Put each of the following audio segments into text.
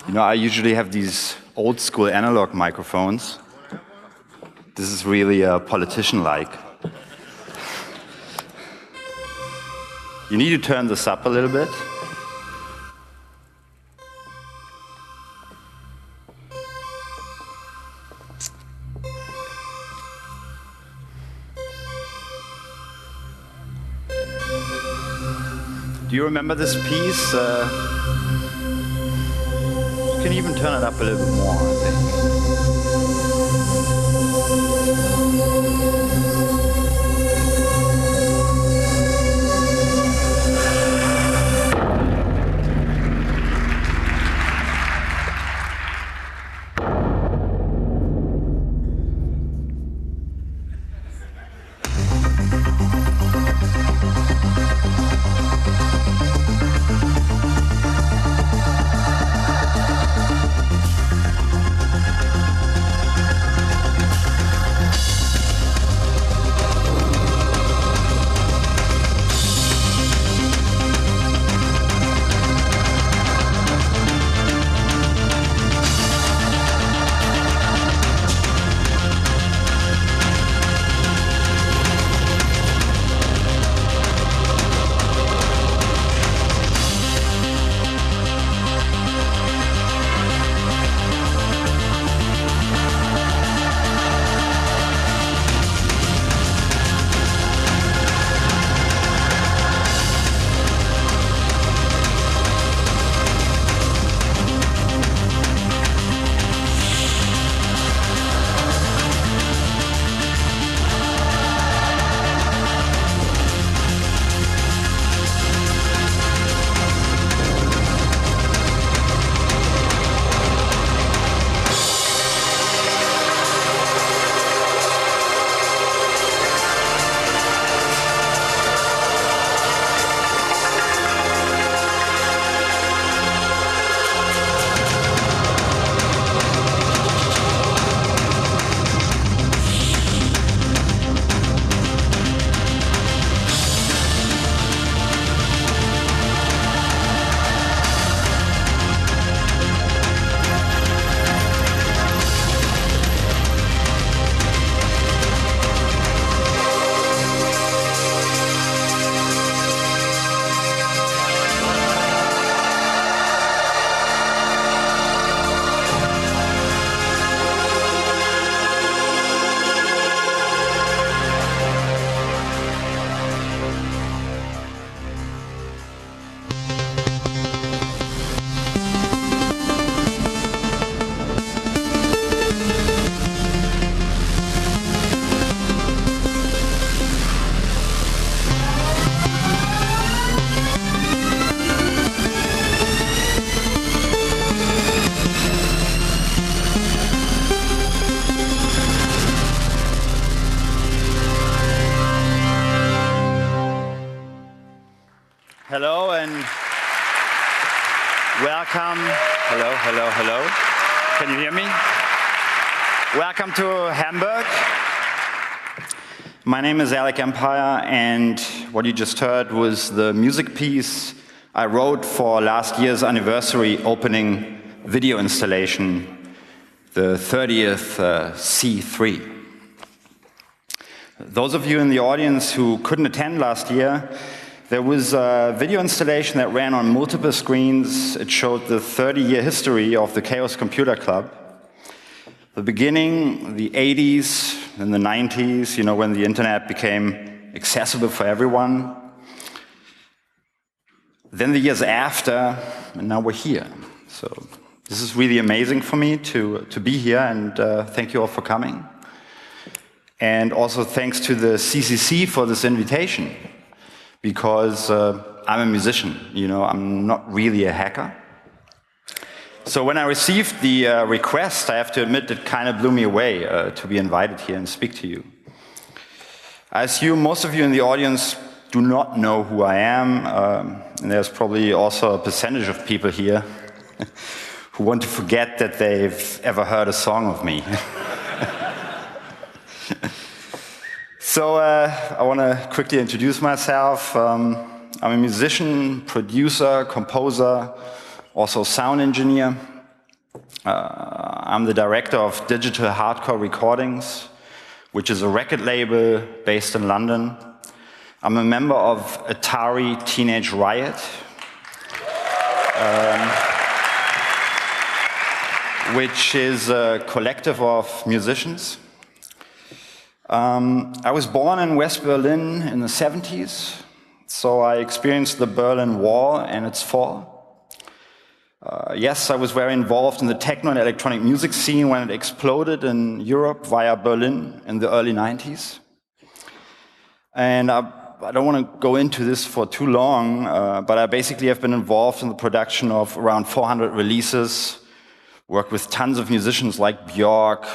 You know, I usually have these old school analog microphones. This is really politician-like. You need to turn this up a little bit. Do you remember this piece? You can even turn it up a little bit more, I think. Hello and welcome. Hello, hello, hello. Can you hear me? Welcome to Hamburg. My name is Alec Empire, and what you just heard was the music piece I wrote for last year's anniversary opening video installation, the 30th C3. Those of you in the audience who couldn't attend last year, there was a video installation that ran on multiple screens. It showed the 30-year history of the Chaos Computer Club. The beginning, the 80s, and the 90s, you know, when the internet became accessible for everyone. Then the years after, and now we're here. So this is really amazing for me to be here, and thank you all for coming. And also thanks to the CCC for this invitation, because I'm a musician, you know, I'm not really a hacker. So when I received the request, I have to admit it kind of blew me away to be invited here and speak to you. I assume most of you in the audience do not know who I am, and there's probably also a percentage of people here who want to forget that they've ever heard a song of me. So I want to quickly introduce myself. I'm a musician, producer, composer, also sound engineer. I'm the director of Digital Hardcore Recordings, which is a record label based in London. I'm a member of Atari Teenage Riot, which is a collective of musicians. I was born in West Berlin in the 70s, so I experienced the Berlin Wall and its fall. Yes, I was very involved in the techno and electronic music scene when it exploded in Europe via Berlin in the early 90s. And I don't want to go into this for too long, but I basically have been involved in the production of around 400 releases, worked with tons of musicians like Björk,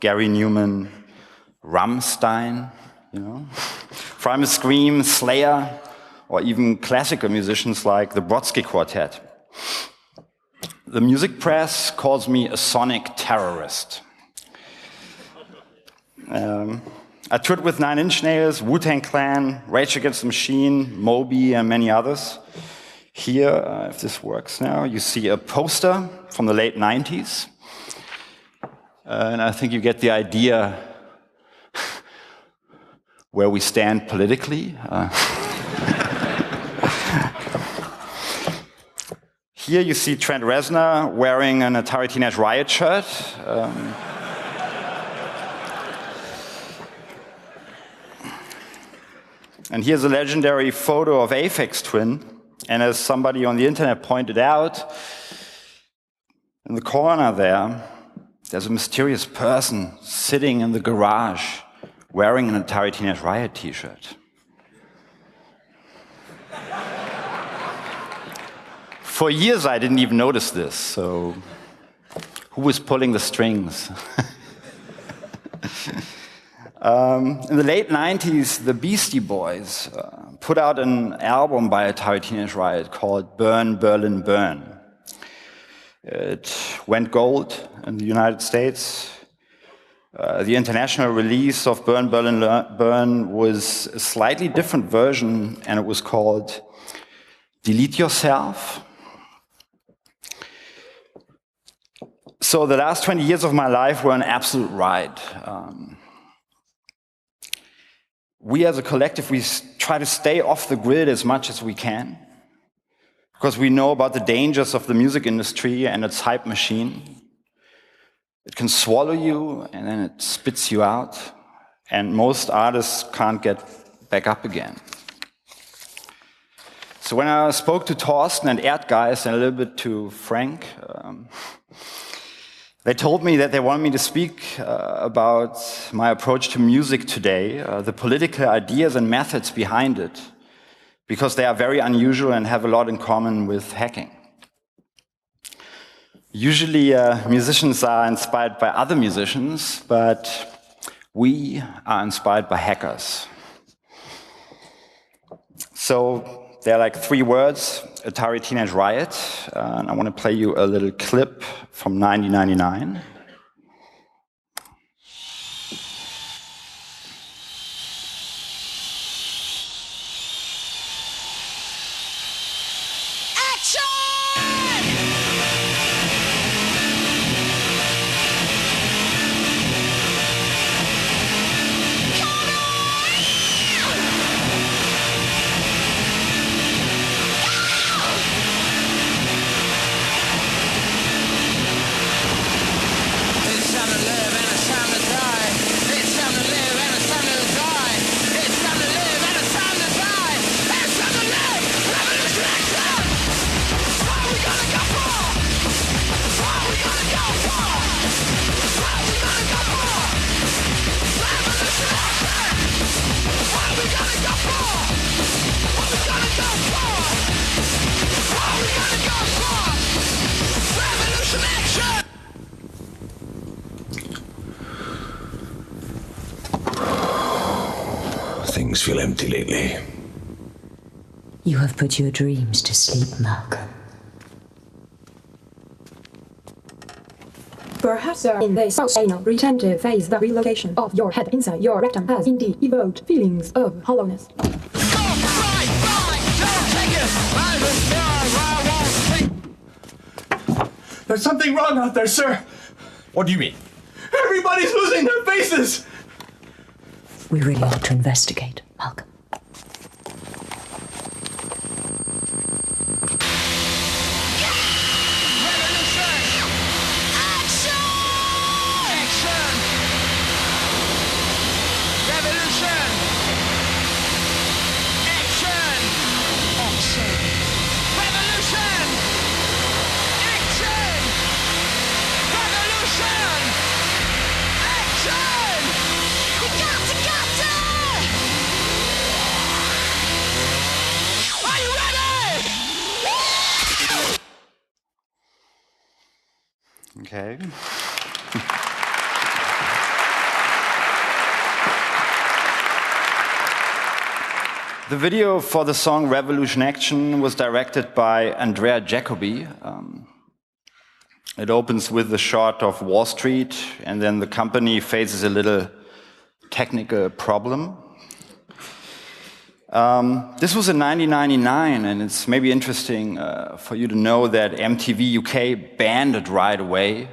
Gary Newman, Rammstein, Primal Scream, Slayer, or even classical musicians like the Brodsky Quartet. The music press calls me a sonic terrorist. I toured with Nine Inch Nails, Wu-Tang Clan, Rage Against the Machine, Moby, and many others. Here, if this works now, you see a poster from the late 90s. And I think you get the idea where we stand politically. Here you see Trent Reznor wearing an Atari Teenage Riot shirt. And here's a legendary photo of Aphex Twin. And as somebody on the internet pointed out, in the corner there's a mysterious person sitting in the garage wearing an Atari Teenage Riot t-shirt. For years I didn't even notice this, so who was pulling the strings? In the late 90s, the Beastie Boys put out an album by Atari Teenage Riot called Burn, Berlin, Burn. It went gold in the United States. The international release of Burn, Berlin, Burn was a slightly different version, and it was called Delete Yourself. So the last 20 years of my life were an absolute ride. We as a collective, we try to stay off the grid as much as we can, because we know about the dangers of the music industry and its hype machine. It can swallow you and then it spits you out, and most artists can't get back up again. So when I spoke to Thorsten and Erdgeist and a little bit to Frank, they told me that they wanted me to speak about my approach to music today, the political ideas and methods behind it, because they are very unusual and have a lot in common with hacking. Usually musicians are inspired by other musicians, but we are inspired by hackers. So there are like 3 words: Atari Teenage Riot. And I want to play you a little clip from 1999. Things feel empty lately. You have put your dreams to sleep, Malcolm. Perhaps in this anal retentive phase, the relocation of your head inside your rectum has indeed evoked feelings of hollowness. There's something wrong out there, sir. What do you mean? Everybody's losing their faces. We really ought to investigate, Malcolm. Okay. The video for the song Revolution Action was directed by Andrea Jacobi. It opens with the shot of Wall Street, and then the company faces a little technical problem. This was in 1999, and it's maybe interesting for you to know that MTV UK banned it right away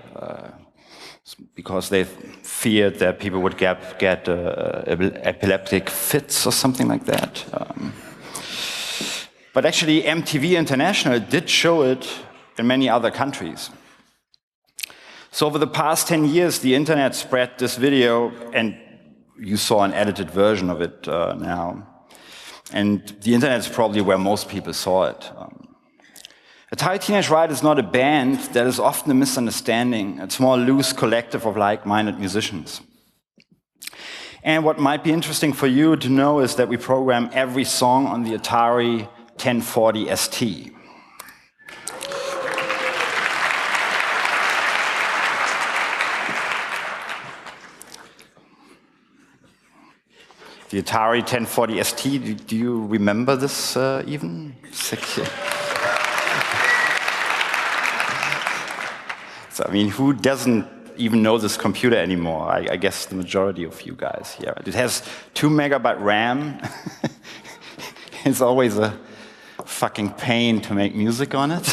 because they feared that people would get epileptic fits or something like that. But actually, MTV International did show it in many other countries. So over the past 10 years, the internet spread this video, and you saw an edited version of it now. And the internet is probably where most people saw it. Atari Teenage Riot is not a band. That is often a misunderstanding. It's more a loose collective of like-minded musicians. And what might be interesting for you to know is that we program every song on the Atari 1040 ST. The Atari 1040 ST, do you remember this even? So, I mean, who doesn't even know this computer anymore? I guess the majority of you guys here. It has 2 megabyte RAM. It's always a fucking pain to make music on it.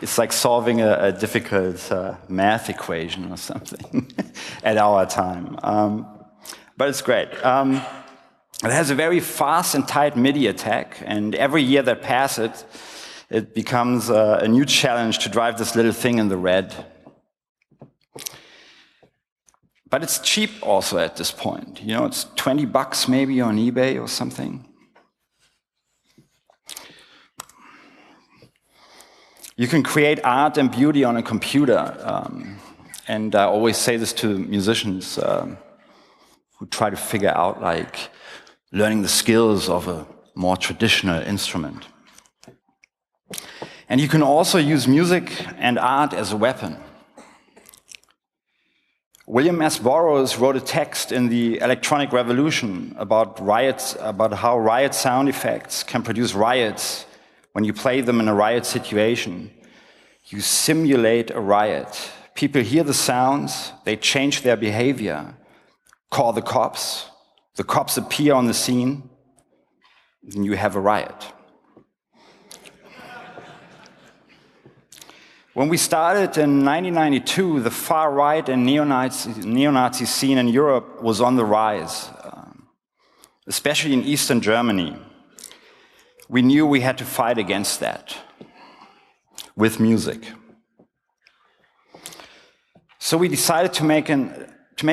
It's like solving a difficult math equation or something at our time. But it's great. It has a very fast and tight MIDI attack, and every year that passes, it becomes a new challenge to drive this little thing in the red. But it's cheap also at this point. You know, it's $20 maybe on eBay or something. You can create art and beauty on a computer. And I always say this to musicians who try to figure out, like, learning the skills of a more traditional instrument. And you can also use music and art as a weapon. William S. Burroughs wrote a text in the Electronic Revolution about riots, about how riot sound effects can produce riots when you play them in a riot situation. You simulate a riot. People hear the sounds, they change their behavior. Call the cops appear on the scene, and you have a riot. When we started in 1992, the far-right and neo-Nazi scene in Europe was on the rise, especially in Eastern Germany. We knew we had to fight against that with music. So we decided to make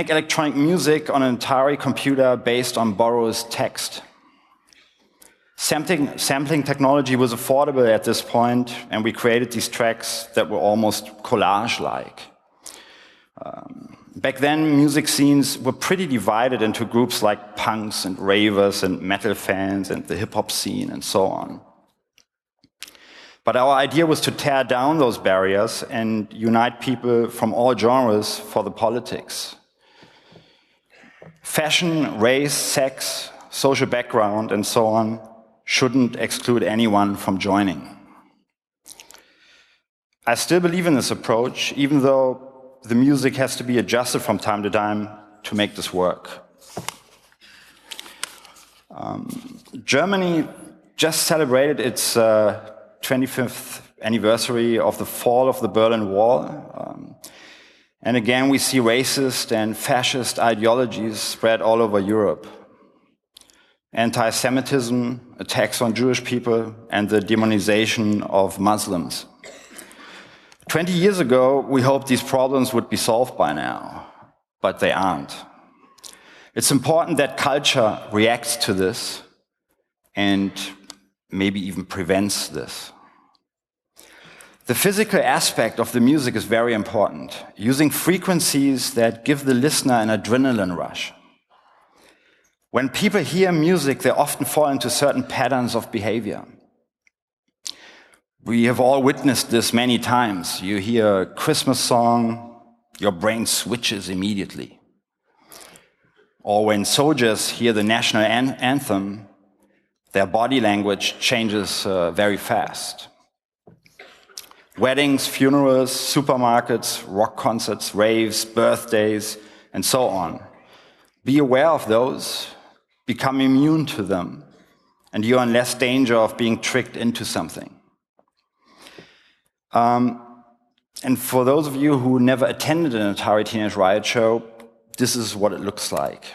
electronic music on an Atari computer based on Burroughs' text. Sampling technology was affordable at this point, and we created these tracks that were almost collage-like. Back then, music scenes were pretty divided into groups like punks and ravers and metal fans and the hip-hop scene and so on. But our idea was to tear down those barriers and unite people from all genres for the politics. Fashion, race, sex, social background, and so on shouldn't exclude anyone from joining. I still believe in this approach, even though the music has to be adjusted from time to time to make this work. Germany just celebrated its 25th anniversary of the fall of the Berlin Wall. And again, we see racist and fascist ideologies spread all over Europe. Anti-Semitism, attacks on Jewish people, and the demonization of Muslims. 20 years ago, we hoped these problems would be solved by now, but they aren't. It's important that culture reacts to this and maybe even prevents this. The physical aspect of the music is very important, using frequencies that give the listener an adrenaline rush. When people hear music, they often fall into certain patterns of behavior. We have all witnessed this many times. You hear a Christmas song, your brain switches immediately. Or when soldiers hear the national anthem, their body language changes very fast. Weddings, funerals, supermarkets, rock concerts, raves, birthdays, and so on. Be aware of those, become immune to them, and you're in less danger of being tricked into something. And for those of you who never attended an Atari Teenage Riot show, this is what it looks like.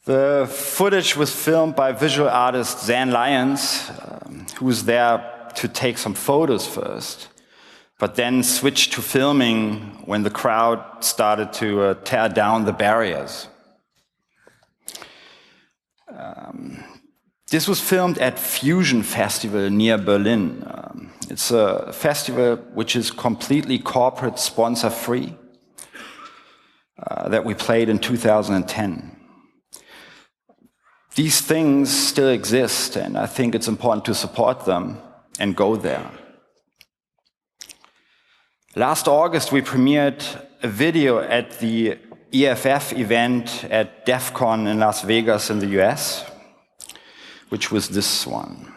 The footage was filmed by visual artist Zan Lyons, who was there to take some photos first, but then switched to filming when the crowd started to tear down the barriers. This was filmed at Fusion Festival near Berlin. It's a festival which is completely corporate sponsor-free that we played in 2010. These things still exist, and I think it's important to support them and go there. Last August, we premiered a video at the EFF event at DEF CON in Las Vegas in the US, which was this one.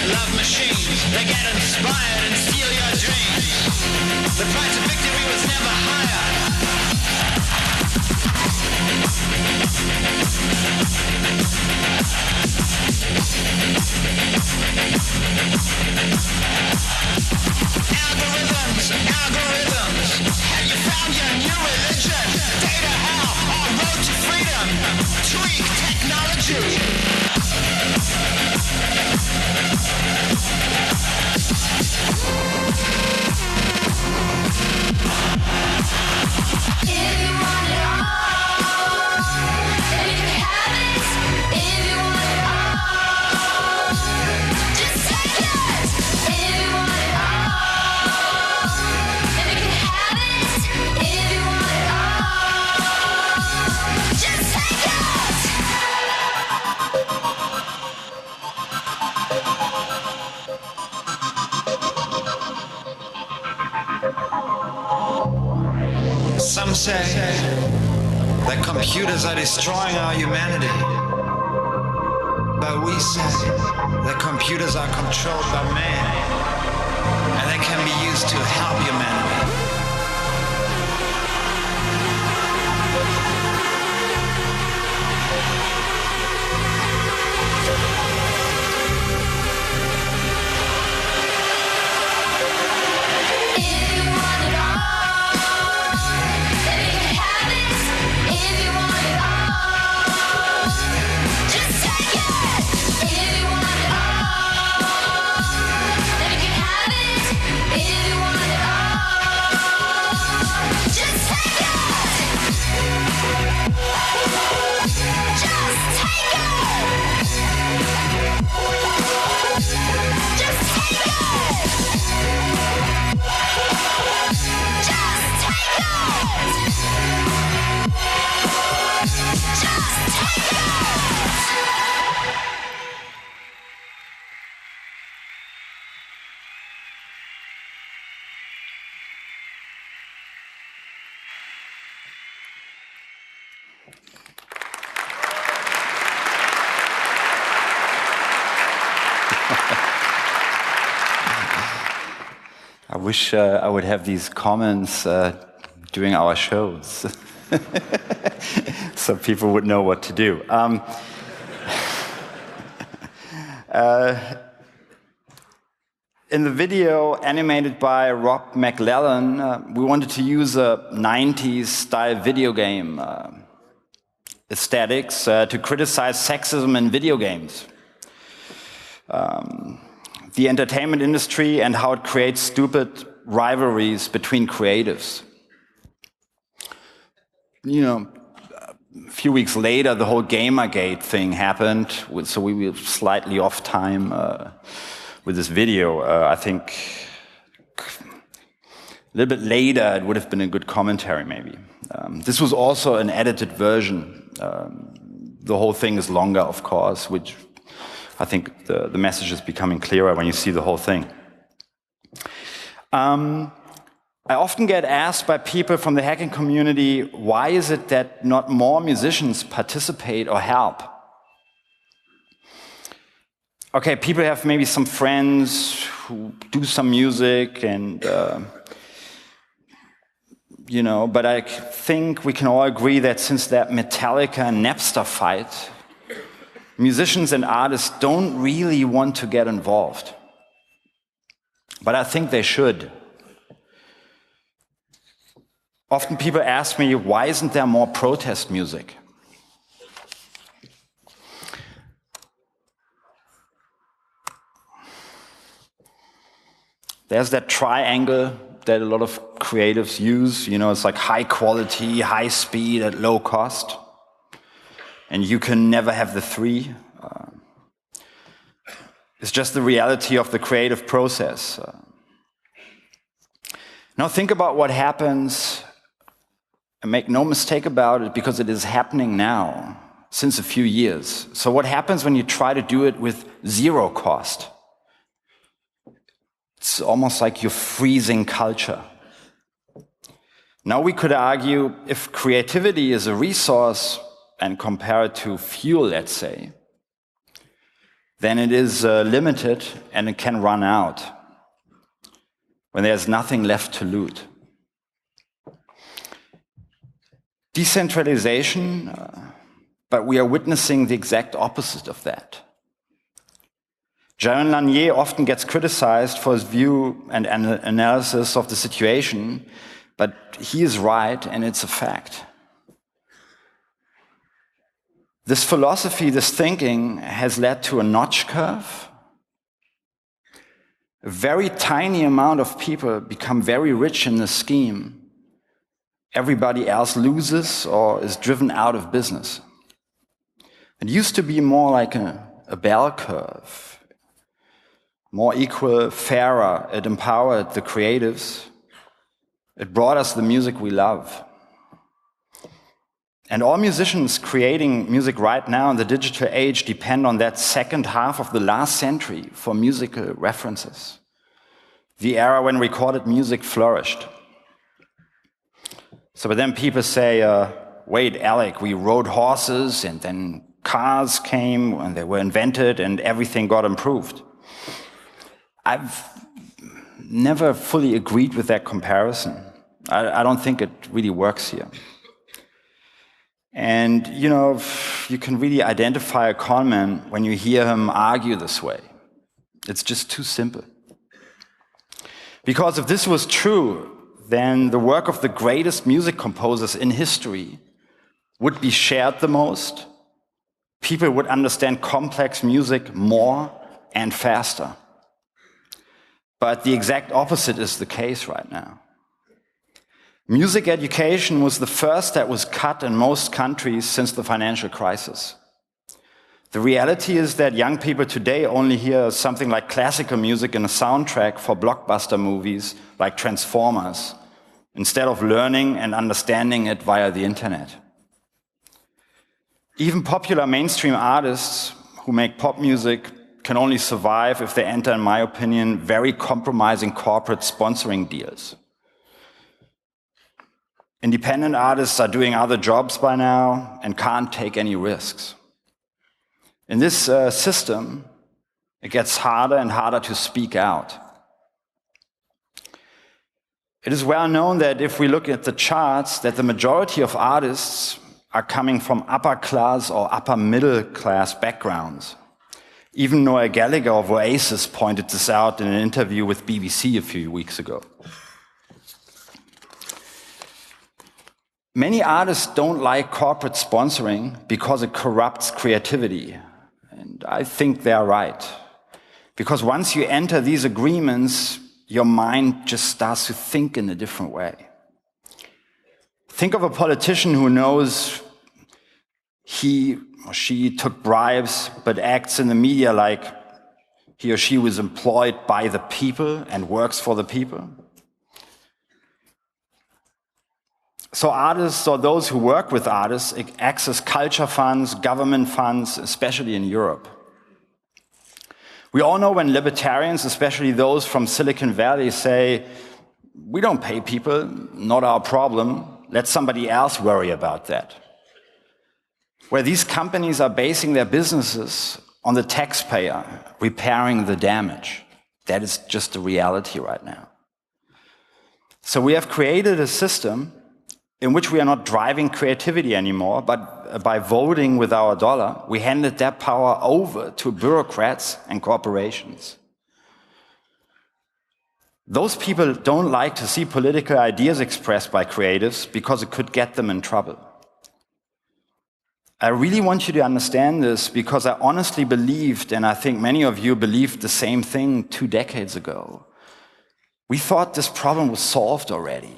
Love machines, they get inspired and steal your dreams. The price of victory was never higher. Some say that computers are destroying our humanity. But we say that computers are controlled by man, and they can be used to help humanity. I wish I would have these comments during our shows, so people would know what to do. In the video animated by Rob McLellan, we wanted to use a 90s style video game aesthetics to criticize sexism in video games. The entertainment industry and how it creates stupid rivalries between creatives. You know, a few weeks later, the whole Gamergate thing happened, so we were slightly off time with this video. I think a little bit later, it would have been a good commentary, maybe. This was also an edited version. The whole thing is longer, of course, which I think the message is becoming clearer when you see the whole thing. I often get asked by people from the hacking community, why is it that not more musicians participate or help? Okay, people have maybe some friends who do some music and, you know, but I think we can all agree that since that Metallica and Napster fight, musicians and artists don't really want to get involved. But I think they should. Often people ask me, why isn't there more protest music? There's that triangle that a lot of creatives use. You know, it's like high quality, high speed at low cost. And you can never have the three. It's just the reality of the creative process. Now think about what happens, and make no mistake about it, because it is happening now, since a few years. So what happens when you try to do it with zero cost? It's almost like you're freezing culture. Now we could argue, if creativity is a resource, and compare it to fuel, let's say, then it is limited and it can run out when there's nothing left to loot. Decentralization, but we are witnessing the exact opposite of that. Jaron Lanier often gets criticized for his view and analysis of the situation, but he is right and it's a fact. This philosophy, this thinking, has led to a notch curve. A very tiny amount of people become very rich in this scheme. Everybody else loses or is driven out of business. It used to be more like a bell curve, more equal, fairer. It empowered the creatives. It brought us the music we love. And all musicians creating music right now in the digital age depend on that second half of the last century for musical references. The era when recorded music flourished. But then people say, wait, Alec, we rode horses and then cars came and they were invented and everything got improved. I've never fully agreed with that comparison. I don't think it really works here. And, you can really identify a conman when you hear him argue this way. It's just too simple. Because if this was true, then the work of the greatest music composers in history would be shared the most. People would understand complex music more and faster. But the exact opposite is the case right now. Music education was the first that was cut in most countries since the financial crisis. The reality is that young people today only hear something like classical music in a soundtrack for blockbuster movies like Transformers, instead of learning and understanding it via the internet. Even popular mainstream artists who make pop music can only survive if they enter, in my opinion, very compromising corporate sponsoring deals. Independent artists are doing other jobs by now and can't take any risks. In this system, it gets harder and harder to speak out. It is well known that if we look at the charts, that the majority of artists are coming from upper class or upper middle class backgrounds. Even Noel Gallagher of Oasis pointed this out in an interview with BBC a few weeks ago. Many artists don't like corporate sponsoring because it corrupts creativity. And I think they're right. Because once you enter these agreements, your mind just starts to think in a different way. Think of a politician who knows he or she took bribes, but acts in the media like he or she was employed by the people and works for the people. So artists, or those who work with artists, access culture funds, government funds, especially in Europe. We all know when libertarians, especially those from Silicon Valley, say, we don't pay people, not our problem, let somebody else worry about that. Where these companies are basing their businesses on the taxpayer, repairing the damage. That is just the reality right now. So we have created a system in which we are not driving creativity anymore, but by voting with our dollar, we handed that power over to bureaucrats and corporations. Those people don't like to see political ideas expressed by creatives because it could get them in trouble. I really want you to understand this because I honestly believed, and I think many of you believed the same thing 2 decades ago. We thought this problem was solved already.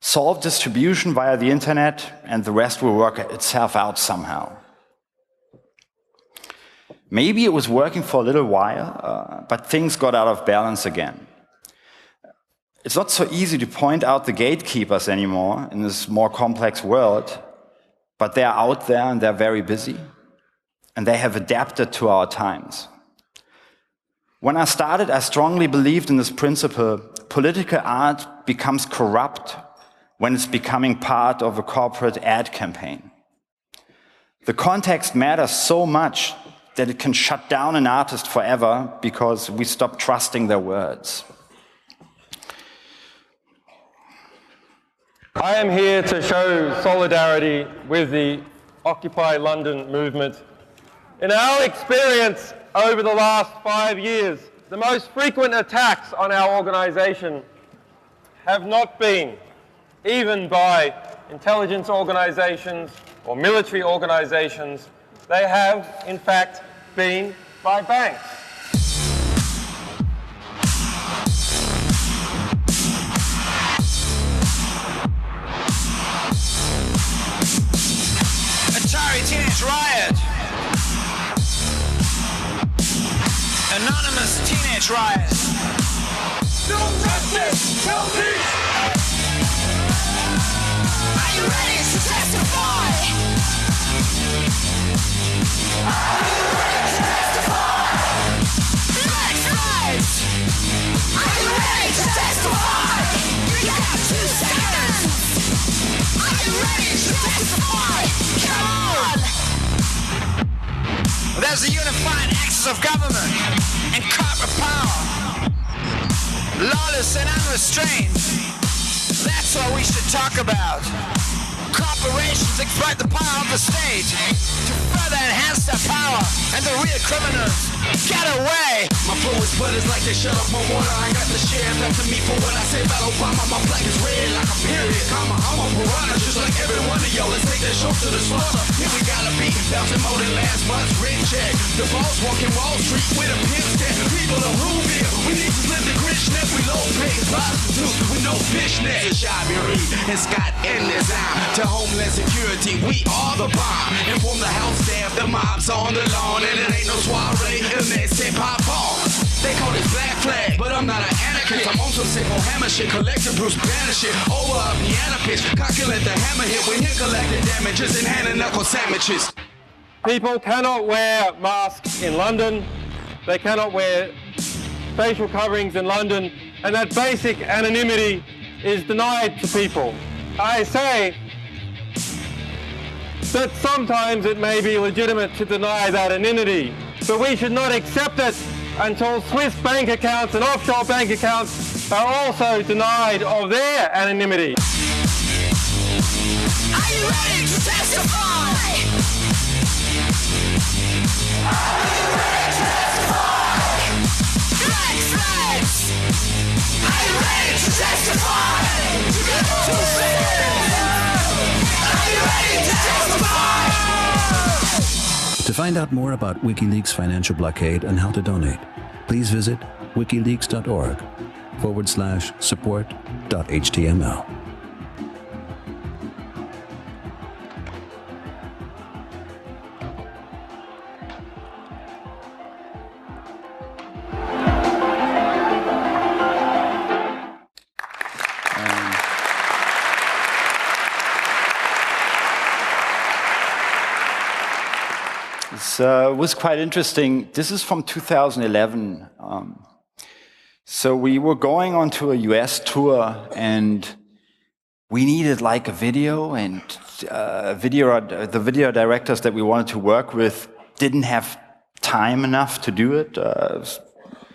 Solve distribution via the internet, and the rest will work itself out somehow. Maybe it was working for a little while, but things got out of balance again. It's not so easy to point out the gatekeepers anymore in this more complex world, but they're out there and they're very busy, and they have adapted to our times. When I started, I strongly believed in this principle: political art becomes corrupt when it's becoming part of a corporate ad campaign. The context matters so much that it can shut down an artist forever because we stop trusting their words. I am here to show solidarity with the Occupy London movement. In our experience over the last 5 years, the most frequent attacks on our organisation have not been even by intelligence organisations or military organisations. They have, in fact, been by banks. Atari Teenage Riot. Anonymous Teenage Riot. No justice, no peace. Are you ready to testify? Are you ready to testify? Next phase. Are you ready to testify? You got 2 seconds. ready to testify? Come on! There's a unified axis of government and corporate power. Lawless and unrestrained. That's what we should talk about. Corporations exploit the power of the state to further enhance their power, and the real criminals get away. My flow is butters like they shut up my water. I got the share back to me for what I say about Obama. My flag is red like a period, comma. I'm a piranha just like every one of y'all. Let's take that show to the slaughter. Here we gotta be bouncing more than last month's rent check. The boss walking Wall Street with a pimp step. People are room here. We need to live the gritch net. We low paid prostitutes with no fishnet. To Shabby Reed and Scott and Nizam. To Homeland Security, we are the bomb. And from the house staff, the mob's on the lawn. And it ain't no soiree, and that's hip-hop on. They call it Black Flag, but I'm not an anarchist. I'm on some simple hammer shit, collecting Bruce Banner shit. Over a piano pitch, calculate the hammer hit. When hit collecting damages and hand and knuckle sandwiches. People cannot wear masks in London. They cannot wear facial coverings in London. And that basic anonymity is denied to people. I say that sometimes it may be legitimate to deny that anonymity, but we should not accept it until Swiss bank accounts and offshore bank accounts are also denied of their anonymity. Are you ready to testify? Are you ready to testify? Black flags! Are you ready to testify? Are you ready to testify? To find out more about WikiLeaks' financial blockade and how to donate, please visit wikileaks.org/support.html. It was quite interesting. This is from 2011. So we were going onto a US tour, and we needed like a video, and the video directors that we wanted to work with didn't have time enough to do it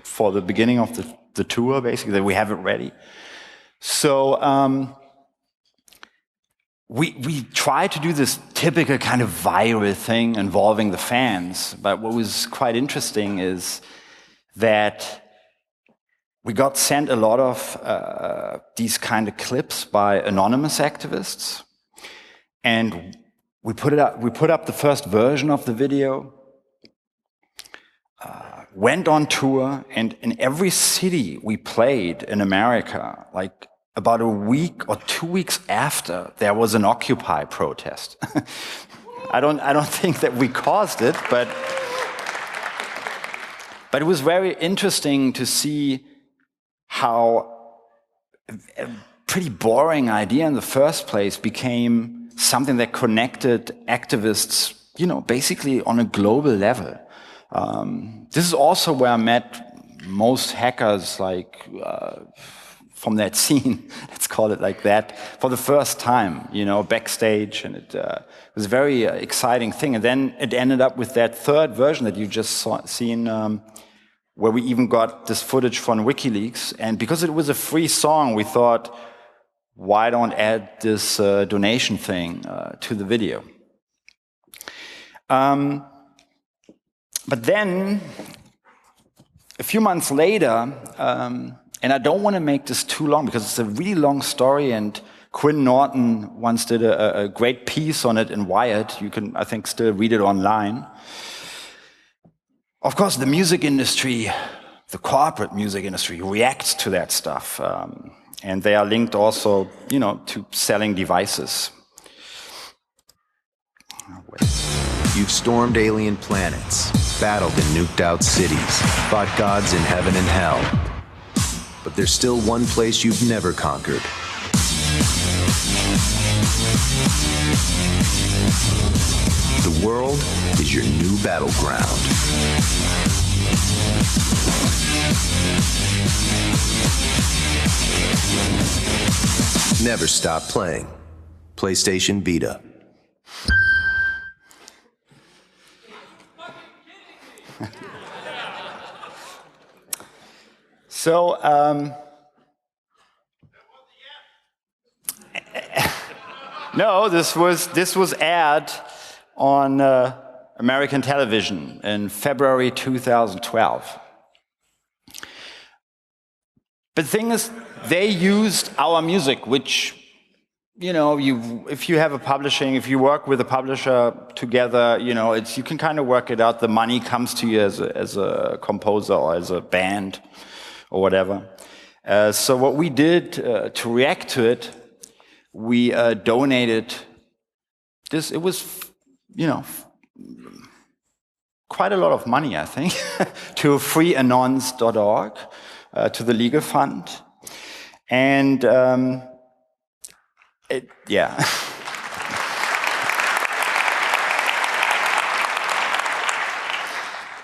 for the beginning of the tour, basically, that we have it ready. So we tried to do this typical kind of viral thing involving the fans, but what was quite interesting is that we got sent a lot of these kind of clips by anonymous activists, and we put up the first version of the video, went on tour, and in every city we played in America, like about a week or 2 weeks after, there was an Occupy protest. I don't think that we caused it, but it was very interesting to see how a pretty boring idea in the first place became something that connected activists, basically on a global level. This is also where I met most hackers, from that scene, let's call it like that, for the first time, backstage, and it was a very exciting thing. And then it ended up with that third version that you just seen, where we even got this footage from WikiLeaks. And because it was a free song, we thought, why don't add this donation thing to the video? But then, a few months later, and I don't want to make this too long because it's a really long story, and Quinn Norton once did a great piece on it in Wired. You can, I think, still read it online. Of course, the music industry, the corporate music industry, reacts to that stuff. And they are linked also, to selling devices. You've stormed alien planets, battled in nuked out cities, fought gods in heaven and hell. But there's still one place you've never conquered. The world is your new battleground. Never stop playing. PlayStation Vita. So, no, this was aired on American television in February 2012. But the thing is, they used our music, which, you know, if you have a publishing, if you work with a publisher together, you know, you can kind of work it out. The money comes to you as a composer or as a band or whatever. So what we did to react to it, we donated this. It was, you know, quite a lot of money, I think, to freeanons.org, to the legal fund. And yeah.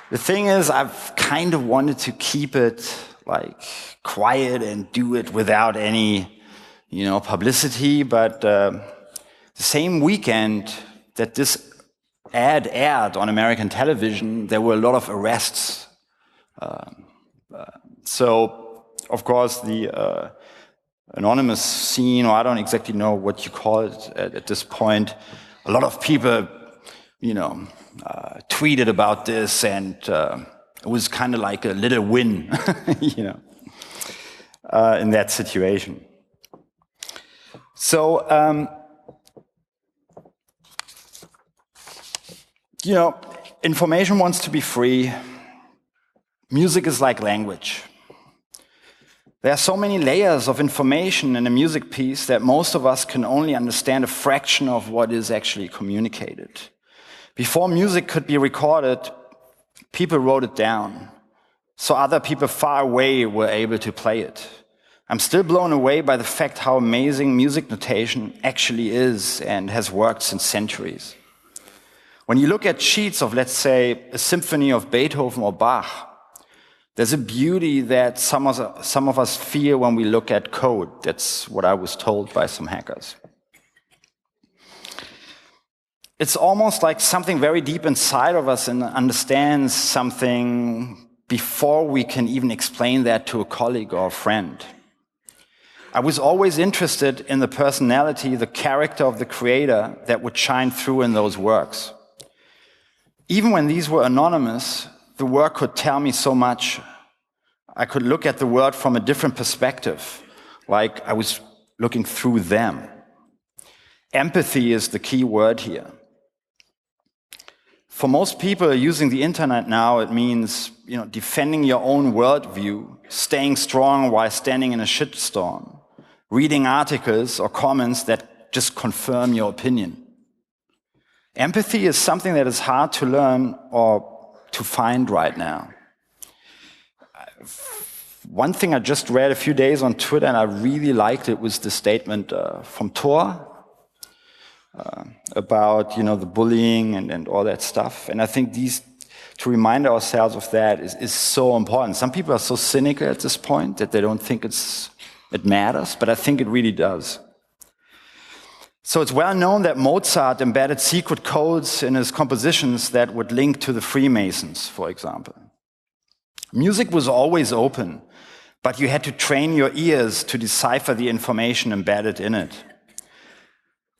The thing is, I've kind of wanted to keep it like quiet and do it without any, you know, publicity. But the same weekend that this ad aired on American television, there were a lot of arrests. So, of course, the anonymous scene, or I don't exactly know what you call it at this point, a lot of people, you know, tweeted about this, and it was kind of like a little win, you know, in that situation. So, you know, information wants to be free. Music is like language. There are so many layers of information in a music piece that most of us can only understand a fraction of what is actually communicated. Before music could be recorded, people wrote it down, so other people far away were able to play it. I'm still blown away by the fact how amazing music notation actually is and has worked since centuries. When you look at sheets of, let's say, a symphony of Beethoven or Bach, there's a beauty that some of us feel when we look at code. That's what I was told by some hackers. It's almost like something very deep inside of us and understands something before we can even explain that to a colleague or a friend. I was always interested in the personality, the character of the creator that would shine through in those works. Even when these were anonymous, the work could tell me so much. I could look at the world from a different perspective, like I was looking through them. Empathy is the key word here. For most people using the internet now, it means, you know, defending your own worldview, staying strong while standing in a shitstorm, reading articles or comments that just confirm your opinion. Empathy is something that is hard to learn or to find right now. One thing I just read a few days on Twitter and I really liked it was the statement from Thor about, you know, the bullying and all that stuff. And I think to remind ourselves of that is so important. Some people are so cynical at this point that they don't think it matters, but I think it really does. So it's well known that Mozart embedded secret codes in his compositions that would link to the Freemasons, for example. Music was always open, but you had to train your ears to decipher the information embedded in it.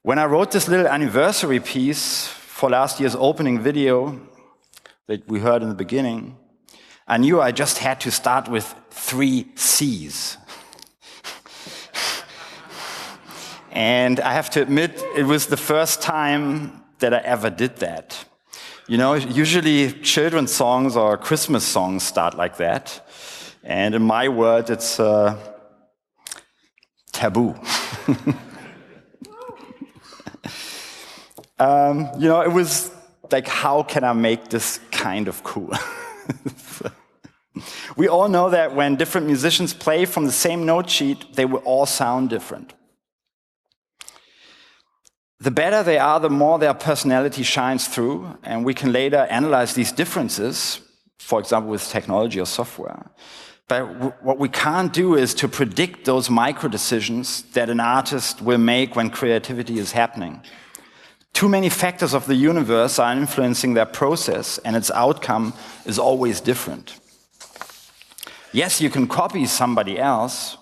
When I wrote this little anniversary piece for last year's opening video that we heard in the beginning, I knew I just had to start with 3 C's. And I have to admit, it was the first time that I ever did that. You know, usually children's songs or Christmas songs start like that. And in my world, it's taboo. You know, it was like, how can I make this kind of cool? We all know that when different musicians play from the same note sheet, they will all sound different. The better they are, the more their personality shines through, and we can later analyze these differences, for example, with technology or software. But what we can't do is to predict those micro decisions that an artist will make when creativity is happening. Too many factors of the universe are influencing their process, and its outcome is always different. Yes, you can copy somebody else.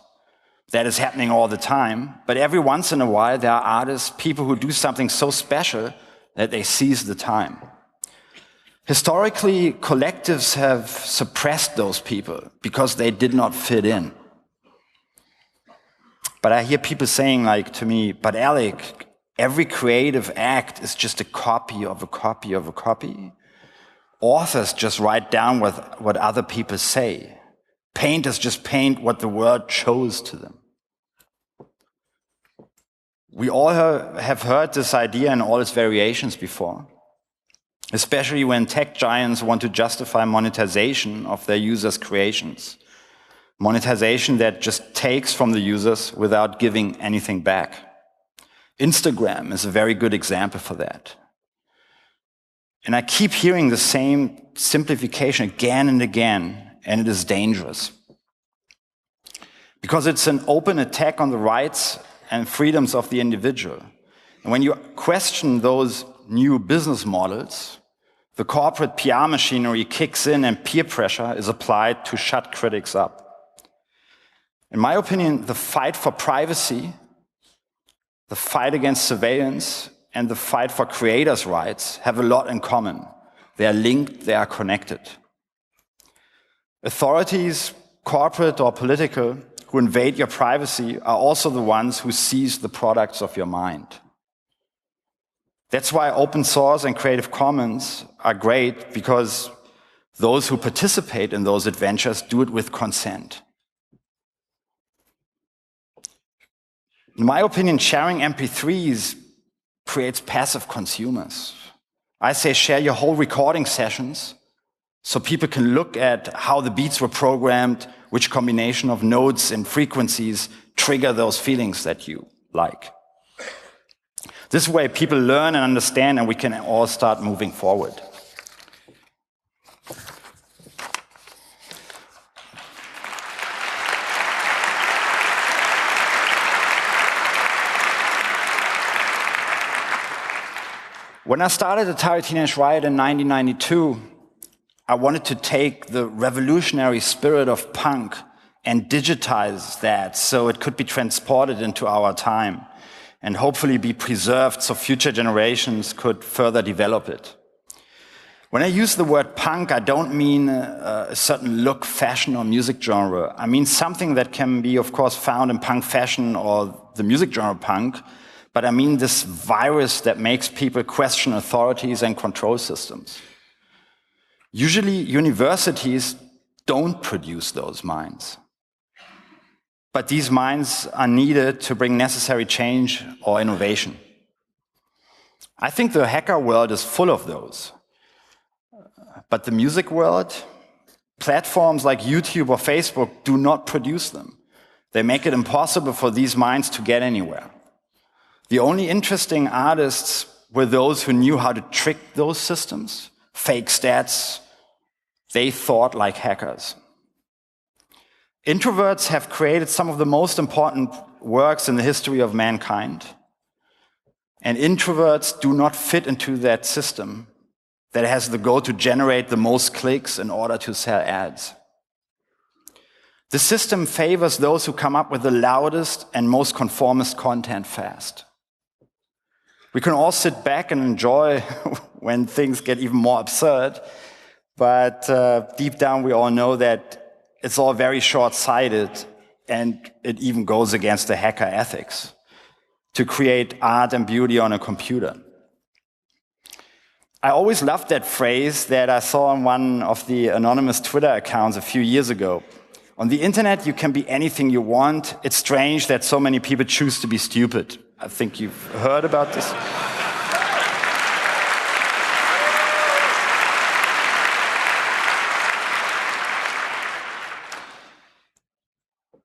That is happening all the time. But every once in a while, there are artists, people who do something so special that they seize the time. Historically, collectives have suppressed those people because they did not fit in. But I hear people saying like to me, but Alec, every creative act is just a copy of a copy of a copy. Authors just write down what other people say. Painters just paint what the world shows to them. We all have heard this idea in all its variations before, especially when tech giants want to justify monetization of their users' creations. Monetization that just takes from the users without giving anything back. Instagram is a very good example for that. And I keep hearing the same simplification again and again, and it is dangerous. Because it's an open attack on the rights and freedoms of the individual. And when you question those new business models, the corporate PR machinery kicks in and peer pressure is applied to shut critics up. In my opinion, the fight for privacy, the fight against surveillance, and the fight for creators' rights have a lot in common. They are linked, they are connected. Authorities, corporate or political, who invade your privacy are also the ones who seize the products of your mind. That's why open source and Creative Commons are great, because those who participate in those adventures do it with consent. In my opinion, sharing MP3s creates passive consumers. I say share your whole recording sessions so people can look at how the beats were programmed, which combination of notes and frequencies trigger those feelings that you like. This way people learn and understand, and we can all start moving forward. When I started Atari Teenage Riot in 1992, I wanted to take the revolutionary spirit of punk and digitize that so it could be transported into our time and hopefully be preserved so future generations could further develop it. When I use the word punk, I don't mean a certain look, fashion, or music genre. I mean something that can be, of course, found in punk fashion or the music genre punk, but I mean this virus that makes people question authorities and control systems. Usually, universities don't produce those minds. But these minds are needed to bring necessary change or innovation. I think the hacker world is full of those. But the music world, platforms like YouTube or Facebook do not produce them. They make it impossible for these minds to get anywhere. The only interesting artists were those who knew how to trick those systems, fake stats. They thought like hackers. Introverts have created some of the most important works in the history of mankind. And introverts do not fit into that system that has the goal to generate the most clicks in order to sell ads. The system favors those who come up with the loudest and most conformist content fast. We can all sit back and enjoy when things get even more absurd, but deep down we all know that it's all very short-sighted, and it even goes against the hacker ethics to create art and beauty on a computer. I always loved that phrase that I saw on one of the anonymous Twitter accounts a few years ago. On the internet, you can be anything you want. It's strange that so many people choose to be stupid. I think you've heard about this.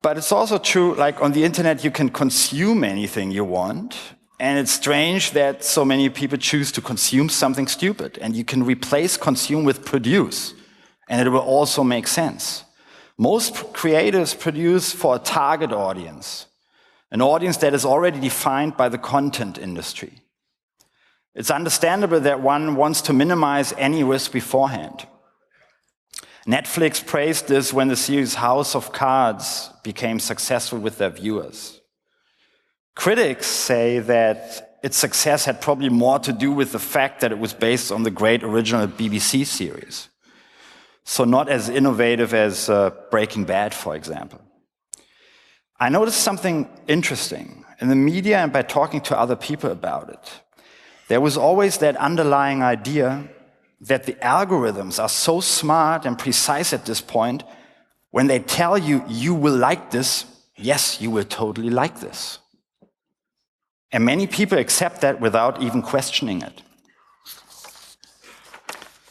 But it's also true, like on the internet, you can consume anything you want. And it's strange that so many people choose to consume something stupid. And you can replace consume with produce. And it will also make sense. Most creatives produce for a target audience, an audience that is already defined by the content industry. It's understandable that one wants to minimize any risk beforehand. Netflix praised this when the series House of Cards became successful with their viewers. Critics say that its success had probably more to do with the fact that it was based on the great original BBC series. So not as innovative as Breaking Bad, for example. I noticed something interesting in the media and by talking to other people about it. There was always that underlying idea that the algorithms are so smart and precise at this point, when they tell you, you will like this, yes, you will totally like this. And many people accept that without even questioning it.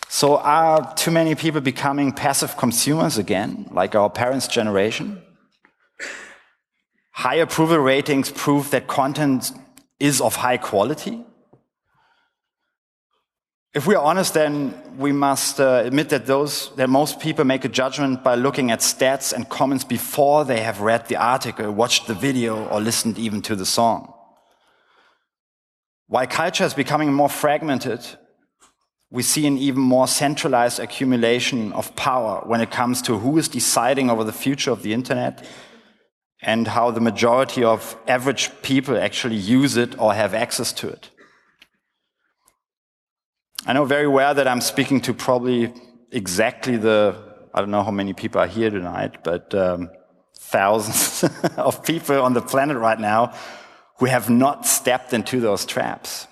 So are too many people becoming passive consumers again, like our parents' generation? High approval ratings prove that content is of high quality? If we are honest, then we must admit that most people make a judgment by looking at stats and comments before they have read the article, watched the video, or listened even to the song. While culture is becoming more fragmented, we see an even more centralized accumulation of power when it comes to who is deciding over the future of the internet and how the majority of average people actually use it or have access to it. I know very well that I'm speaking to probably exactly I don't know how many people are here tonight, but thousands of people on the planet right now who have not stepped into those traps.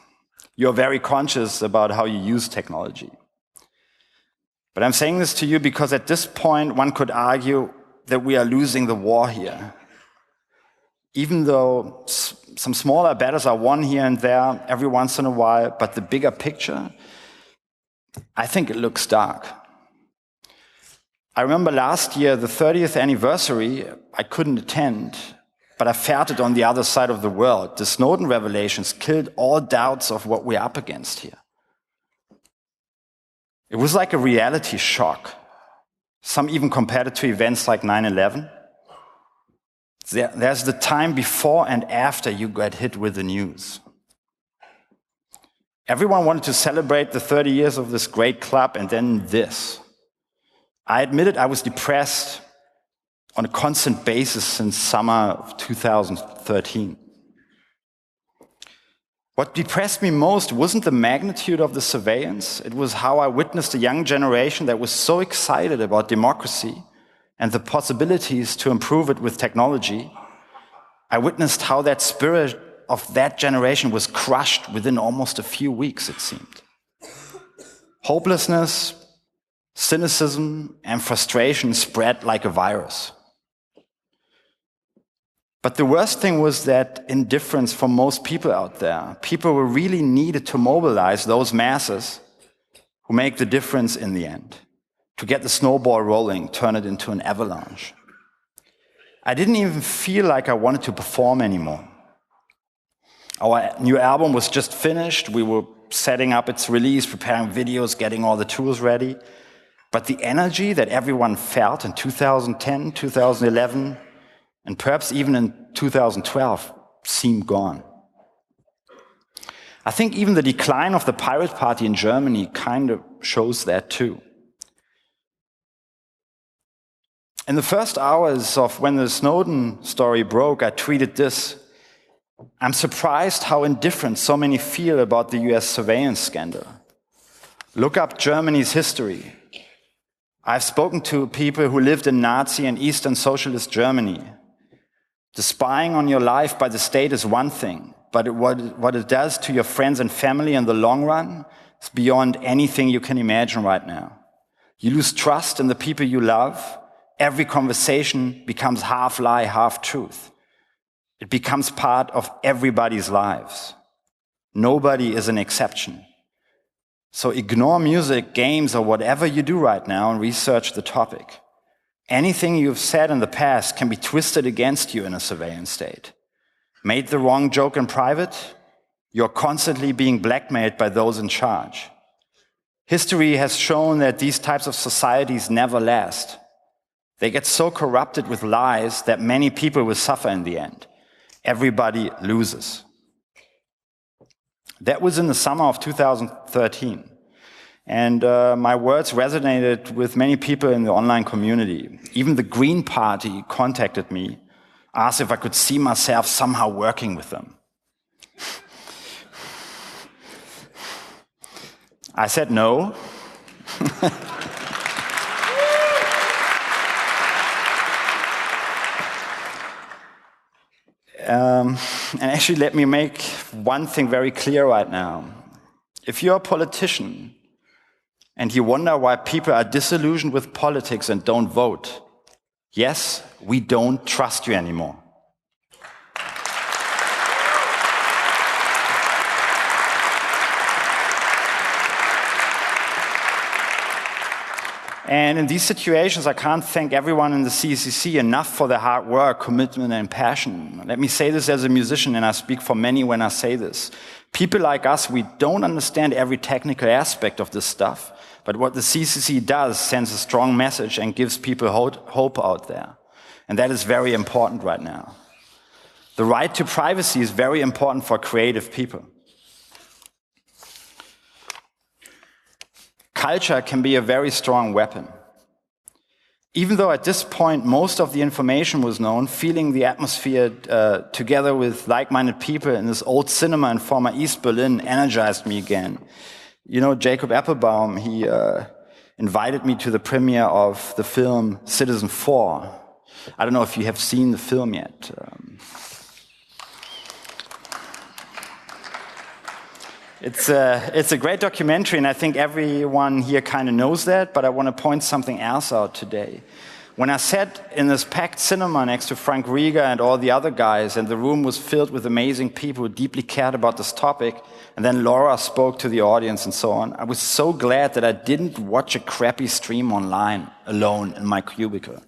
You're very conscious about how you use technology. But I'm saying this to you because at this point, one could argue that we are losing the war here. Even though some smaller battles are won here and there every once in a while, but the bigger picture, I think it looks dark. I remember last year, the 30th anniversary, I couldn't attend, but I felt it on the other side of the world. The Snowden revelations killed all doubts of what we're up against here. It was like a reality shock. Some even compared it to events like 9/11. There's the time before and after you got hit with the news. Everyone wanted to celebrate the 30 years of this great club, and then this. I admitted I was depressed on a constant basis since summer of 2013. What depressed me most wasn't the magnitude of the surveillance, it was how I witnessed a young generation that was so excited about democracy and the possibilities to improve it with technology. I witnessed how that spirit of that generation was crushed within almost a few weeks, it seemed. Hopelessness, cynicism, and frustration spread like a virus. But the worst thing was that indifference for most people out there. People were really needed to mobilize those masses who make the difference in the end, to get the snowball rolling, turn it into an avalanche. I didn't even feel like I wanted to perform anymore. Our new album was just finished. We were setting up its release, preparing videos, getting all the tools ready. But the energy that everyone felt in 2010, 2011, and perhaps even in 2012 seemed gone. I think even the decline of the Pirate Party in Germany kind of shows that too. In the first hours of when the Snowden story broke, I tweeted this: I'm surprised how indifferent so many feel about the US surveillance scandal. Look up Germany's history. I've spoken to people who lived in Nazi and Eastern Socialist Germany. The spying on your life by the state is one thing, but what it does to your friends and family in the long run is beyond anything you can imagine right now. You lose trust in the people you love. Every conversation becomes half lie, half truth. It becomes part of everybody's lives. Nobody is an exception. So ignore music, games, or whatever you do right now and research the topic. Anything you've said in the past can be twisted against you in a surveillance state. Made the wrong joke in private, you're constantly being blackmailed by those in charge. History has shown that these types of societies never last. They get so corrupted with lies that many people will suffer in the end. Everybody loses. That was in the summer of 2013. And my words resonated with many people in the online community. Even the Green Party contacted me, asked if I could see myself somehow working with them. I said no. And actually, let me make one thing very clear right now. If you're a politician and you wonder why people are disillusioned with politics and don't vote, yes, we don't trust you anymore. And in these situations, I can't thank everyone in the CCC enough for their hard work, commitment, and passion. Let me say this as a musician, and I speak for many when I say this. People like us, we don't understand every technical aspect of this stuff, but what the CCC does sends a strong message and gives people hope out there. And that is very important right now. The right to privacy is very important for creative people. Culture can be a very strong weapon. Even though at this point most of the information was known, feeling the atmosphere together with like-minded people in this old cinema in former East Berlin energized me again. You know, Jacob Appelbaum, he invited me to the premiere of the film Citizen 4. I don't know if you have seen the film yet. It's a great documentary, and I think everyone here kind of knows that, but I want to point something else out today. When I sat in this packed cinema next to Frank Rieger and all the other guys, and the room was filled with amazing people who deeply cared about this topic, and then Laura spoke to the audience and so on, I was so glad that I didn't watch a crappy stream online alone in my cubicle.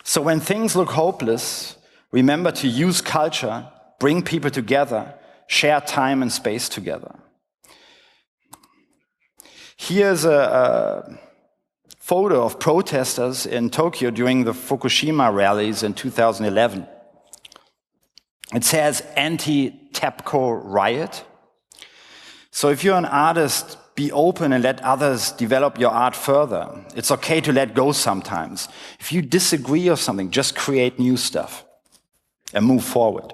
So when things look hopeless, remember to use culture, bring people together, share time and space together. Here's a photo of protesters in Tokyo during the Fukushima rallies in 2011. It says anti-TEPCO riot. So if you're an artist, be open and let others develop your art further. It's okay to let go sometimes. If you disagree or something, just create new stuff and move forward.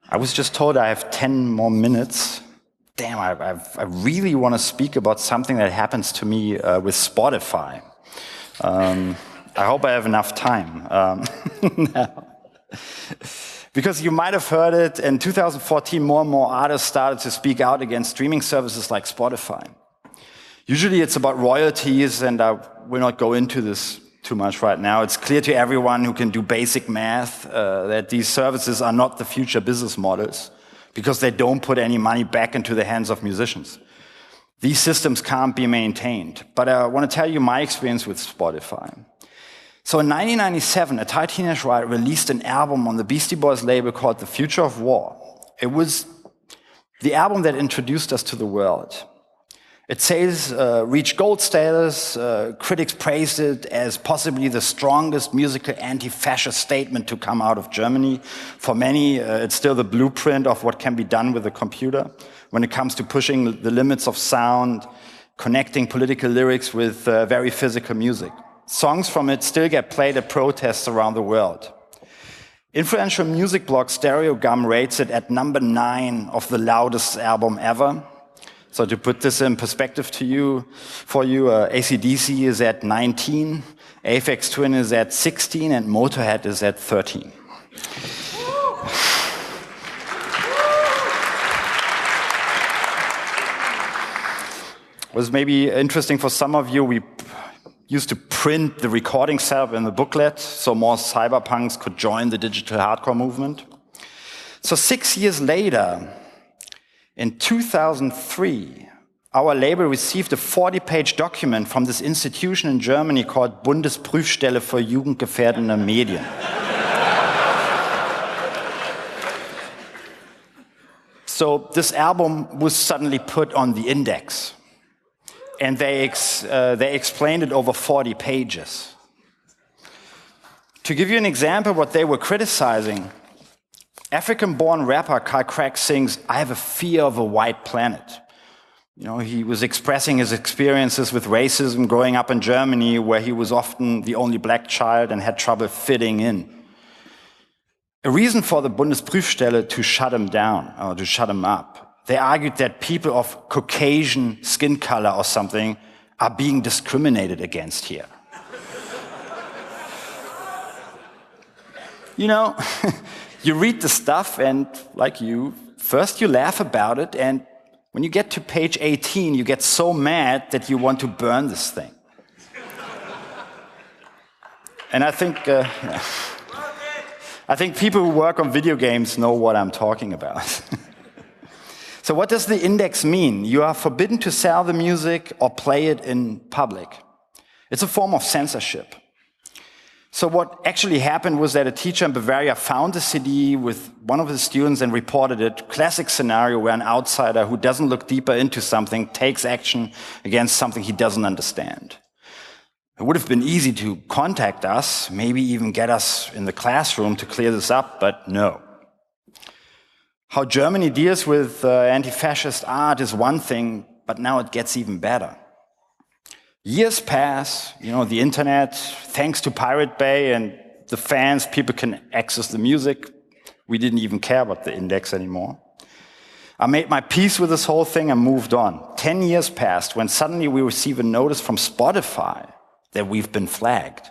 I was just told I have 10 more minutes. Damn, I really want to speak about something that happens to me with Spotify. I hope I have enough time. No. Because you might have heard it, in 2014, more and more artists started to speak out against streaming services like Spotify. Usually it's about royalties, and I will not go into this too much right now. It's clear to everyone who can do basic math that these services are not the future business models because they don't put any money back into the hands of musicians. These systems can't be maintained. But I want to tell you my experience with Spotify. So in 1997, a Thai teenage writer released an album on the Beastie Boys label called The Future of War. It was the album that introduced us to the world. Its sales reached gold status. Critics praised it as possibly the strongest musical anti-fascist statement to come out of Germany. For many, it's still the blueprint of what can be done with a computer when it comes to pushing the limits of sound, connecting political lyrics with very physical music. Songs from it still get played at protests around the world. Influential music blog Stereogum rates it at number 9 of the loudest album ever. So to put this in perspective for you, AC/DC is at 19, Aphex Twin is at 16, and Motorhead is at 13. It was maybe interesting for some of you, we used to print the recording setup in the booklet so more cyberpunks could join the digital hardcore movement. So 6 years later, in 2003, our label received a 40-page document from this institution in Germany called Bundesprüfstelle für jugendgefährdende Medien. So this album was suddenly put on the index. and they explained it over 40 pages. To give you an example what they were criticizing, African-born rapper Kai Crack sings, "I have a fear of a white planet." You know, he was expressing his experiences with racism growing up in Germany, where he was often the only black child and had trouble fitting in. A reason for the Bundesprüfstelle to shut him down, or to shut him up. They argued that people of Caucasian skin color or something are being discriminated against here. You know, you read the stuff and, like you, first you laugh about it, and when you get to page 18, you get so mad that you want to burn this thing. And I think people who work on video games know what I'm talking about. So what does the index mean? You are forbidden to sell the music or play it in public. It's a form of censorship. So what actually happened was that a teacher in Bavaria found the CD with one of his students and reported it. Classic scenario where an outsider who doesn't look deeper into something takes action against something he doesn't understand. It would have been easy to contact us, maybe even get us in the classroom to clear this up, but no. How Germany deals with anti-fascist art is one thing, but now it gets even better. Years pass, you know, the internet, thanks to Pirate Bay and the fans, people can access the music. We didn't even care about the index anymore. I made my peace with this whole thing and moved on. 10 years passed when suddenly we receive a notice from Spotify that we've been flagged.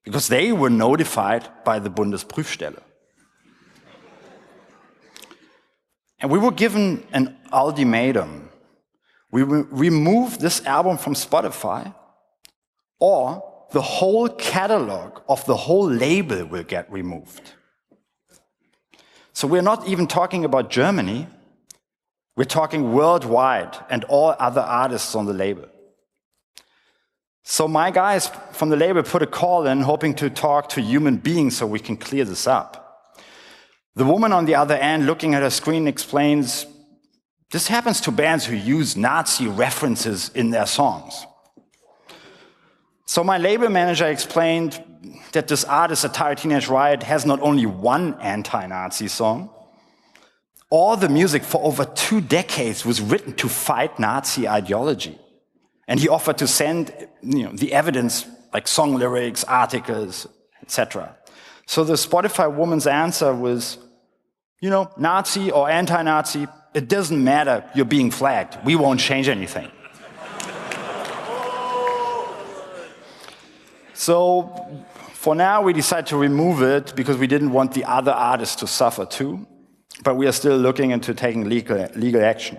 Because they were notified by the Bundesprüfstelle. And we were given an ultimatum. We will remove this album from Spotify, or the whole catalog of the whole label will get removed. So we're not even talking about Germany. We're talking worldwide and all other artists on the label. So my guys from the label put a call in, hoping to talk to human beings so we can clear this up. The woman on the other end, looking at her screen, explains, this happens to bands who use Nazi references in their songs. So my label manager explained that this artist, Atari Teenage Riot, has not only one anti-Nazi song, all the music for over 2 decades was written to fight Nazi ideology. And he offered to send the evidence, like song lyrics, articles, etc. So the Spotify woman's answer was, Nazi or anti-Nazi, it doesn't matter, you're being flagged. We won't change anything. So for now, we decided to remove it because we didn't want the other artists to suffer too. But we are still looking into taking legal action.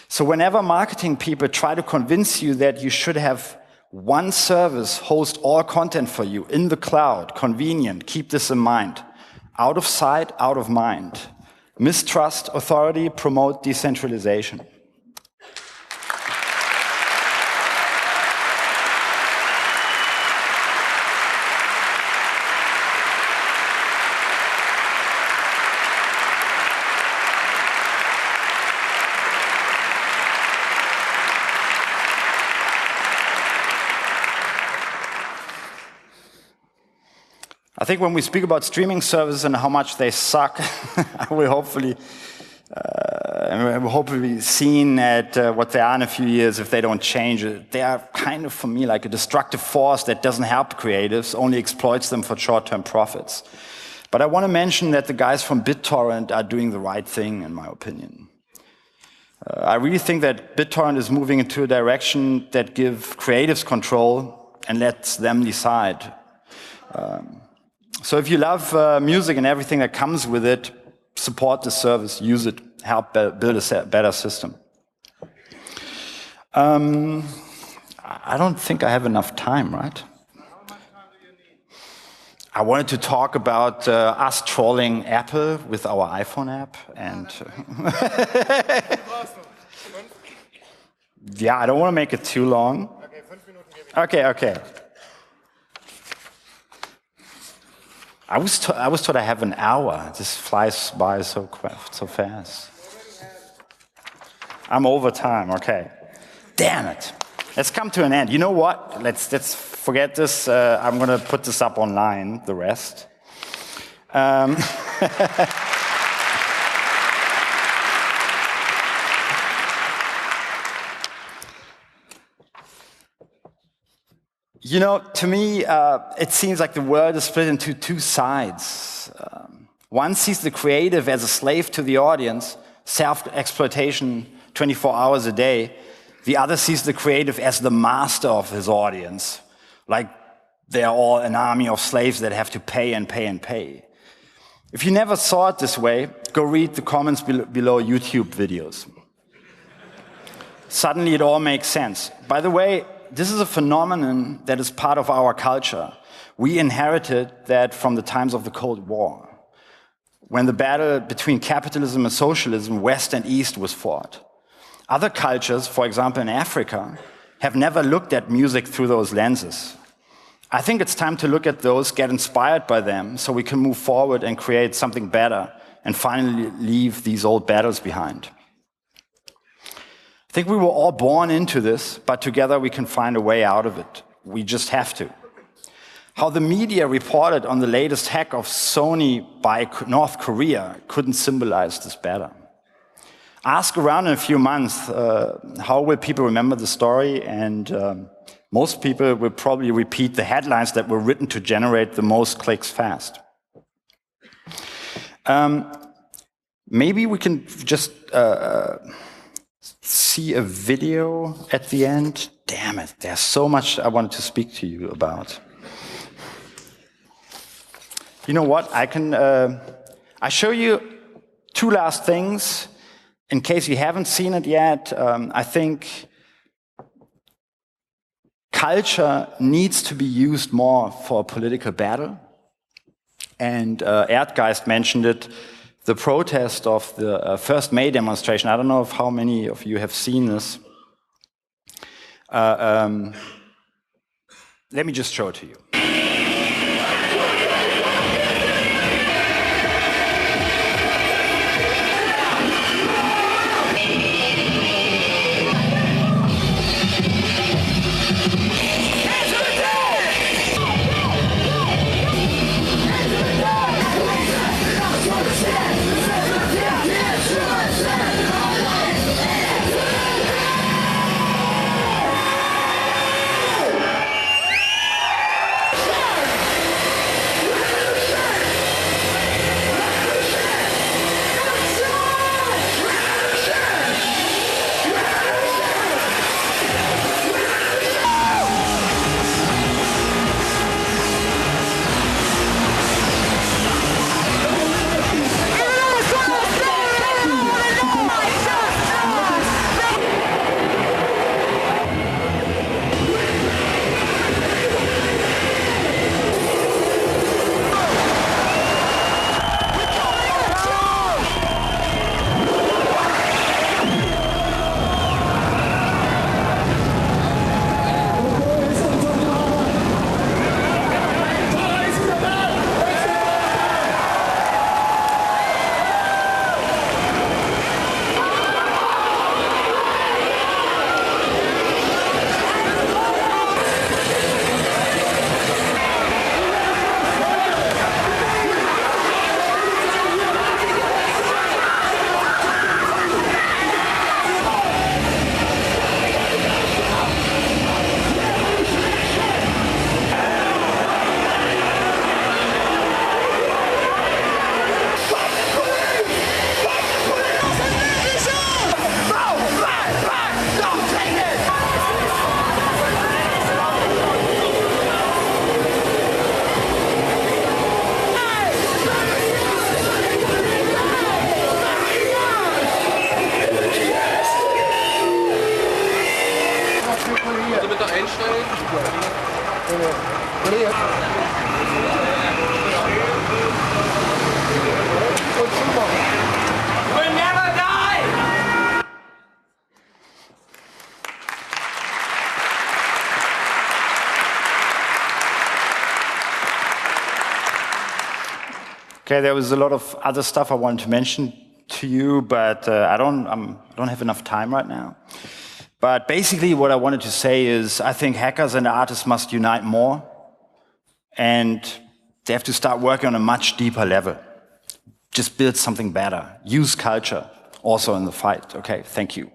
So whenever marketing people try to convince you that you should have one service host all content for you in the cloud, convenient, keep this in mind. Out of sight, out of mind. Mistrust authority, promote decentralization. I think when we speak about streaming services and how much they suck, we'll hopefully seen at what they are in a few years if they don't change it. They are kind of, for me, like a destructive force that doesn't help creatives, only exploits them for short-term profits. But I want to mention that the guys from BitTorrent are doing the right thing, in my opinion. I really think that BitTorrent is moving into a direction that gives creatives control and lets them decide. So if you love music and everything that comes with it, support the service, use it, help build a better system. I don't think I have enough time, right? I wanted to talk about us trolling Apple with our iPhone app, and yeah, I don't want to make it too long. Okay. I was told I have an hour. This flies by so fast. I'm over time, okay. Damn it. Let's come to an end. You know what? Let's forget this. I'm going to put this up online, the rest. You know, to me, it seems like the world is split into two sides. One sees the creative as a slave to the audience, self-exploitation 24 hours a day. The other sees the creative as the master of his audience, like they're all an army of slaves that have to pay and pay and pay. If you never saw it this way, go read the comments below YouTube videos. Suddenly it all makes sense. By the way, this is a phenomenon that is part of our culture. We inherited that from the times of the Cold War, when the battle between capitalism and socialism, West and East, was fought. Other cultures, for example in Africa, have never looked at music through those lenses. I think it's time to look at those, get inspired by them, so we can move forward and create something better and finally leave these old battles behind. I think we were all born into this, but together we can find a way out of it. We just have to. How the media reported on the latest hack of Sony by North Korea couldn't symbolize this better. Ask around in a few months, how will people remember the story? And most people will probably repeat the headlines that were written to generate the most clicks fast. Maybe we can just see a video at the end. Damn it, there's so much I wanted to speak to you about. You know what, I show you two last things. In case you haven't seen it yet, I think culture needs to be used more for a political battle. And Erdgeist mentioned it, the protest of the 1st May demonstration. I don't know if how many of you have seen this. Let me just show it to you. Okay, there was a lot of other stuff I wanted to mention to you, but I don't have enough time right now. But basically what I wanted to say is I think hackers and artists must unite more, and they have to start working on a much deeper level. Just build something better. Use culture also in the fight. Okay, thank you.